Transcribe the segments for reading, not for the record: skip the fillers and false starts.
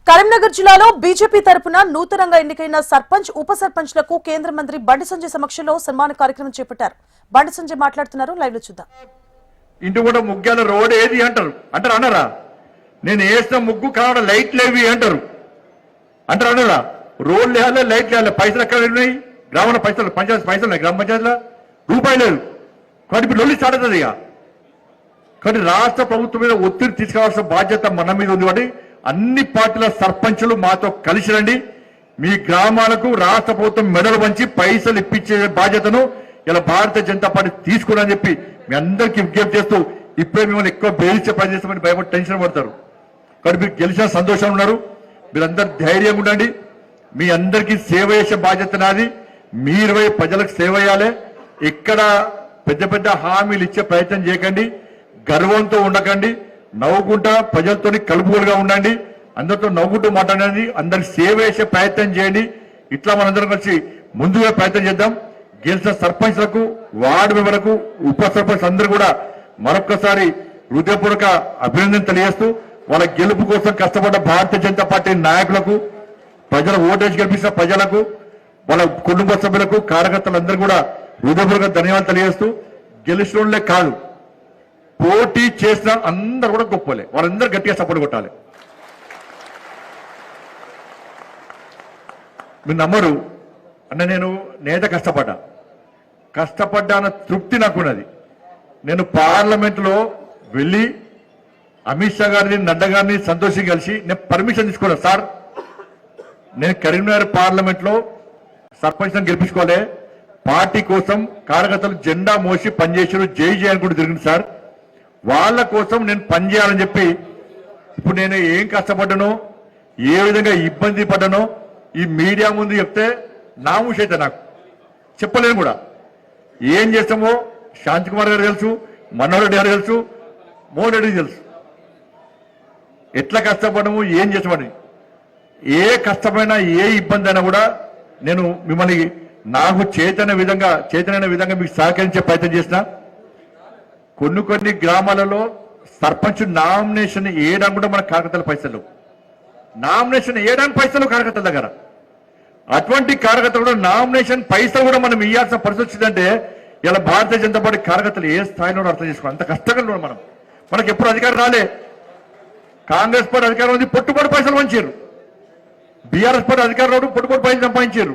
కరీంనగర్ జిల్లాలో బీజేపీ తరపున నూతనంగా ఎన్నికైన సర్పంచ్ ఉప సర్పంచ్లకు కేంద్ర మంత్రి బండి సంజయ్ సమక్షంలో సన్మాన కార్యక్రమం చేపట్టారు. బండి సంజయ్ మాట్లాడుతున్నారు, లైవ్ లో చూద్దాం. ఇంటి కూడా ముగ్గాల రోడ్ ఏది అంటారు అన్నారా? నేను వేసిన ముగ్గు కావడం లైట్లు ఏవి అంటారు అన్నారా? రోడ్లు వేయాలి, లైట్లు వేయాలి. పైసలు ఎక్కడ ఉన్నాయి? గ్రామంలో పైసలు, పంచాయతీ పైసలు ఉన్నాయి. గ్రామ పంచాయతీలో రూపాయలు లేదు. కాబట్టి ఇప్పుడు లొల్లి స్టార్ట్ అవుతుంది. ఇక కానీ రాష్ట్ర ప్రభుత్వం మీద ఒత్తిడి తీసుకోవాల్సిన బాధ్యత మన మీద ఉంది. కాబట్టి అన్ని పార్టీల సర్పంచులు మాతో కలిసి రండి. మీ గ్రామాలకు రాష్ట్ర ప్రభుత్వం మెడలు వంచి పైసలు ఇప్పించే బాధ్యతను ఇలా భారతీయ జనతా పార్టీ తీసుకుని చెప్పి మీ అందరికీ విజ్ఞప్తి చేస్తూ, ఇప్పుడే మిమ్మల్ని ఎక్కువ బెదిరించే పని చేస్తామని భయపడి టెన్షన్ పడతారు. కాబట్టి మీరు గెలిచిన సంతోషం ఉన్నారు. మీరందరూ ధైర్యంగా ఉండండి. మీ అందరికీ సేవ చేసే బాధ్యత నాది. మీరు ప్రజలకు సేవ చేయాలి. ఇక్కడ పెద్ద పెద్ద హామీలు ఇచ్చే ప్రయత్నం చేయకండి. గర్వంతో ఉండకండి. నవ్వుకుంటా ప్రజలతో కలుపుకోలుగా ఉండండి. అందరితో నవ్వుకుంటూ మాట్లాడండి. అందరికి సేవ చేసే ప్రయత్నం చేయండి. ఇట్లా మనందరం కలిసి ముందుగా ప్రయత్నం చేద్దాం. గెలిచిన సర్పంచ్లకు, వార్డు మెంబర్లకు, ఉప సర్పంచ్ అందరూ కూడా మరొక్కసారి హృదయపూర్వక అభినందన తెలియజేస్తూ, వాళ్ళ గెలుపు కోసం కష్టపడ్డ భారతీయ జనతా పార్టీ నాయకులకు, ప్రజల ఓటేసి గెలిపించిన ప్రజలకు, వాళ్ళ కుటుంబ సభ్యులకు, కార్యకర్తలందరూ కూడా హృదయపూర్వక ధన్యవాదాలు తెలియజేస్తూ, గెలిచినోళ్లే కాదు పోటీ చేసిన అందరూ కూడా గొప్పలే. వాళ్ళందరూ గట్టిగా సపోర్ట్ కొట్టాలి. మీరు నమ్మరు అన్న, నేను నేత కష్టపడ్డా అన్న తృప్తి నాకున్నది. నేను పార్లమెంట్లో వెళ్ళి అమిత్ షా గారిని, నడ్డా గారిని, సంతోషి కలిసి నేను పర్మిషన్ తీసుకున్నాను. సార్, నేను కరీంనగర్ పార్లమెంట్లో సర్పంచ్ గెలిపించుకోలే, పార్టీ కోసం కార్యకర్తలు జెండా మోసి పనిచేసారు, జై జై అనుకుంటూ తిరిగింది సార్. వాళ్ళ కోసం నేను పనిచేయాలని చెప్పి ఇప్పుడు నేను ఏం కష్టపడ్డానో, ఏ విధంగా ఇబ్బంది పడ్డానో ఈ మీడియా ముందు చెప్తే నామూష్ అయితే నాకు చెప్పలేను కూడా. ఏం చేస్తామో శాంతి కుమార్ గారు తెలుసు, మనోహర్ రెడ్డి గారు తెలుసు, మోహన్ రెడ్డి తెలుసు. ఎట్లా కష్టపడము, ఏం చేస్తామని. ఏ కష్టమైనా, ఏ ఇబ్బంది అయినా కూడా నేను మిమ్మల్ని నాకు చేతనైన విధంగా మీకు సహకరించే ప్రయత్నం చేసిన. కొన్ని గ్రామాలలో సర్పంచ్ నామినేషన్ వేయడానికి కూడా మన కార్యకర్తల పైసలు, నామినేషన్ వేయడానికి పైసలు కార్యకర్తల దగ్గర. అటువంటి కార్యకర్తలు కూడా నామినేషన్ పైసలు కూడా మనం ఇవ్వాల్సిన పరిస్థితి వచ్చిందంటే ఇలా భారతీయ జనతా పార్టీ కార్యకర్తలు ఏ స్థాయిలో అర్థం చేసుకోవాలి. అంత కష్టంగా మనకు ఎప్పుడు అధికారం రాలే. కాంగ్రెస్ పార్టీ అధికారం ఉంది, పొట్టుపొడి పైసలు పంచారు. బీఆర్ఎస్ పార్టీ అధికారం రావడం పొట్టుపొడి పైసలు సంపాదించారు.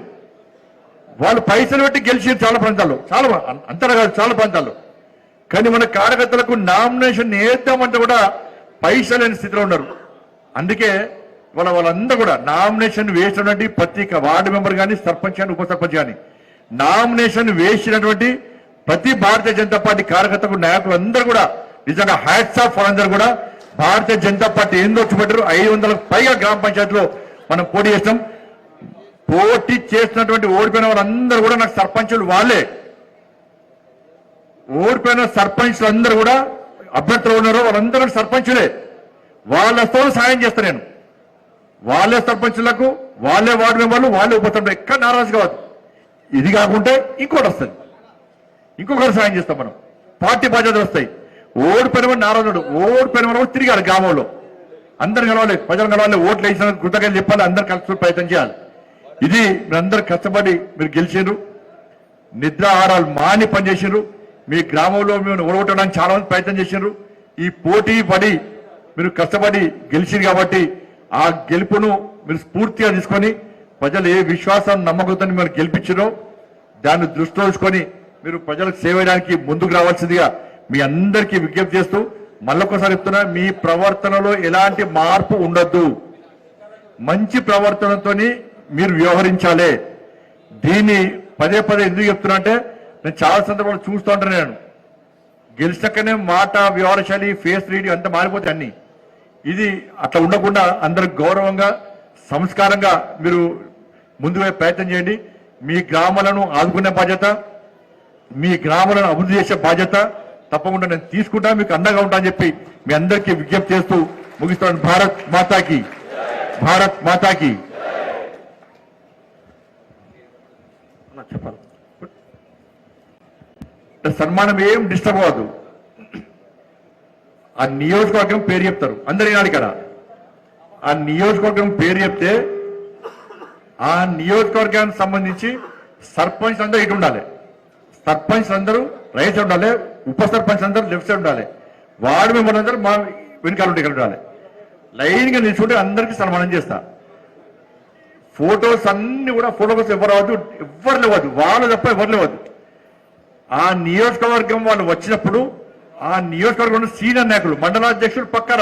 వాళ్ళు పైసలు పెట్టి గెలిచారు చాలా ప్రాంతాల్లో, అంతటా కాదు చాలా ప్రాంతాల్లో. కానీ మన కార్యకర్తలకు నామినేషన్ వేద్దామంటే కూడా పైసలు లేని స్థితిలో ఉన్నారు. అందుకే వాళ్ళందరూ కూడా నామినేషన్ వేసినటువంటి ప్రతి వార్డు మెంబర్ కానీ, సర్పంచ్ కానీ, ఉప సర్పంచ్ కానీ నామినేషన్ వేసినటువంటి ప్రతి భారతీయ జనతా పార్టీ కార్యకర్తకు, నాయకులు అందరూ కూడా నిజంగా హ్యాట్స్ ఆఫ్. వాళ్ళందరూ కూడా భారతీయ జనతా పార్టీ ఏందో చూపెట్టారు. 500కు పైగా గ్రామ పంచాయతీలో మనం పోటీ చేస్తాం. పోటీ చేసినటువంటి ఓడిపోయిన వాళ్ళందరూ కూడా నాకు సర్పంచులు వాళ్ళే. ఓడిపోయిన సర్పంచ్లు అందరూ కూడా అభ్యర్థులు ఉన్నారో వాళ్ళందరూ సర్పంచులే. వాళ్ళతో సాయం చేస్తాను నేను. వాళ్ళే సర్పంచులకు, వాళ్ళే వార్డు మెంబర్లు, వాళ్ళే ఉప సర్పంచ్. ఎక్కడ నారాజు కావద్దు. ఇది కాకుంటే ఇంకోటి వస్తుంది, ఇంకొకరు సాయం చేస్తాం మనం. పార్టీ బాధ్యతలు వస్తాయి. ఓడిపోయిన వాడు నారాజుడు, ఓడిపోయిన వాడు తిరిగాలి గ్రామంలో. అందరు కలవాలి, ప్రజలు కలవాలి, ఓట్లు వేసిన కృతజ్ఞతలు చెప్పాలి, అందరు కలిసి ప్రయత్నం చేయాలి. ఇది మీరందరూ కష్టపడి మీరు గెలిచారు. నిద్రాహారాలు మాని పనిచేసారు. మీ గ్రామంలో మేము ఓడగొట్టడానికి చాలా మంది ప్రయత్నం చేశారు. ఈ పోటీ పడి మీరు కష్టపడి గెలిచారు కాబట్టి ఆ గెలుపును మీరు స్ఫూర్తిగా తీసుకొని ప్రజలు ఏ విశ్వాసం, నమ్మకంతో మీరు గెలిపించారో దాన్ని దృష్టిలో ఉంచుకొని మీరు ప్రజలకు సేవ చేయడానికి ముందుకు రావాల్సిందిగా మీ అందరికీ విజ్ఞప్తి చేస్తూ, మళ్ళొకసారి చెప్తున్నా, మీ ప్రవర్తనలో ఎలాంటి మార్పు ఉండొద్దు. మంచి ప్రవర్తనతో మీరు వ్యవహరించాలి. దీన్ని పదే ఎందుకు చెప్తున్నా అంటే, నేను చాలా సందర్భాలు చూస్తూ ఉంటాను. నేను గెలిచినక్కనే మాట, వ్యవహార శైలి, ఫేస్ రీడింగ్ అంతా మారిపోతే అన్ని. ఇది అట్లా ఉండకుండా అందరూ గౌరవంగా, సంస్కారంగా మీరు ముందుగా ప్రయత్నం చేయండి. మీ గ్రామాలను ఆదుకునే బాధ్యత, మీ గ్రామాలను అభివృద్ధి చేసే బాధ్యత తప్పకుండా నేను తీసుకుంటా, మీకు అండగా ఉంటా అని చెప్పి మీ అందరికీ విజ్ఞప్తి చేస్తూ ముగిస్తాను. భారత్ మాతాకి, భారత్ మాతాకి. చెప్పాలి సన్మానం ఏం డిస్టర్బ్ అవ్వదు. ఆ నియోజకవర్గం పేరు చెప్తారు అందరి నాడు కదా. ఆ నియోజకవర్గం పేరు చెప్తే ఆ నియోజకవర్గానికి సంబంధించి సర్పంచ్ అందరూ ఇటు ఉండాలి, సర్పంచ్ అందరూ రైట్ సైడ్ ఉండాలి, ఉప సర్పంచ్ అందరూ లెఫ్ట్ సైడ్ ఉండాలి, వార్డు మెంబర్ అందరూ మా వెనకాల ఉంటే ఇక్కడ ఉండాలి. లైన్గా నిల్చుంటే అందరికీ సన్మానం చేస్తా. ఫోటోస్ అన్ని కూడా ఫోటోస్ ఎవరు అవ్వద్దు, ఎవరు లేవద్దు, వాళ్ళు తప్ప ఎవరు లేవద్దు. ఆ నియోజకవర్గం వాళ్ళు వచ్చినప్పుడు ఆ నియోజకవర్గం సీనియర్ నాయకులు మండలాధ్యక్షుడు పక్క